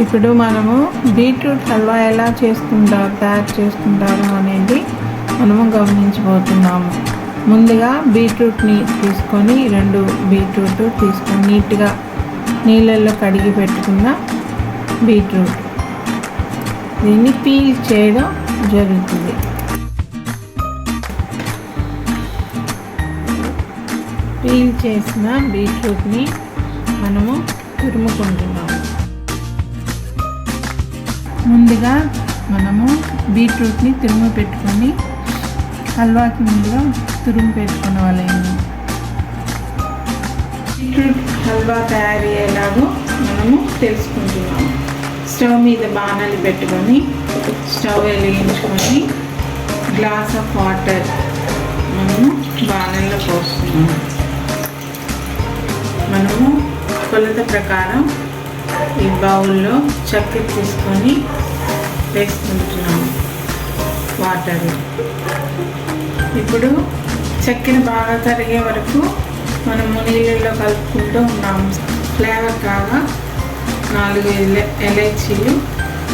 ఇప్పుడు మనము బీట్రూట్ హల్వా ఎలా తయారు చేసుకుంటారు అనేది మనము గమనించబోతున్నాము. ముందుగా బీట్రూట్ని తీసుకొని 2 బీట్రూట్ తీసుకొని నీట్గా నీళ్ళల్లో కడిగి పెట్టుకున్న బీట్రూట్ దీన్ని పీల్ చేయడం జరుగుతుంది. పీల్ చేసిన బీట్రూట్ని మనము తురుముకుంటున్నాము. ముందుగా మనము బీట్రూట్ని తురుము పెట్టుకొని హల్వాకి ముందుగా తురుము పెట్టుకునే వాళ్ళము. బీట్రూట్ హల్వా తయారీ ఎలాగో మనము తెలుసుకుంటున్నాము. స్టవ్ మీద బాణలి పెట్టుకొని స్టవ్ వెలిగించుకొని గ్లాస్ ఆఫ్ వాటర్ మనము బాణల్లో పోస్తున్నాము. మనము కొలత ప్రకారం ఈ బౌల్లో చక్కెర తీసుకొని వేసుకుంటున్నాము వాటర్. ఇప్పుడు చక్కెర బాగా కరిగే వరకు మనము నీళ్ళల్లో కలుపుకుంటూ ఉన్నాము. ఫ్లేవర్ కాగా 4 ఇలాచీలు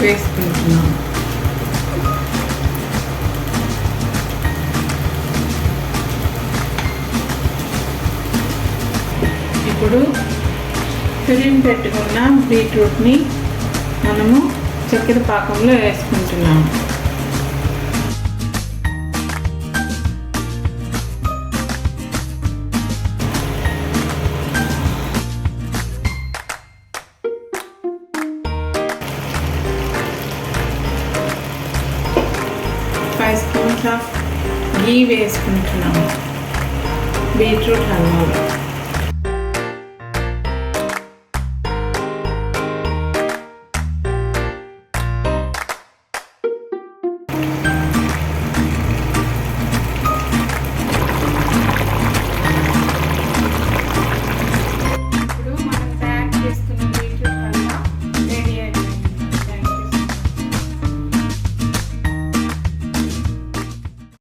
వేసుకుంటున్నాము. ఇప్పుడు తురిమి పెట్టుకున్న బీట్రూట్ని మనము చక్కెర పాకంలో వేసుకుంటున్నాము. స్పూన్స్ ఆఫ్ గీ వేసుకుంటున్నాము బీట్రూట్ హల్వాలో.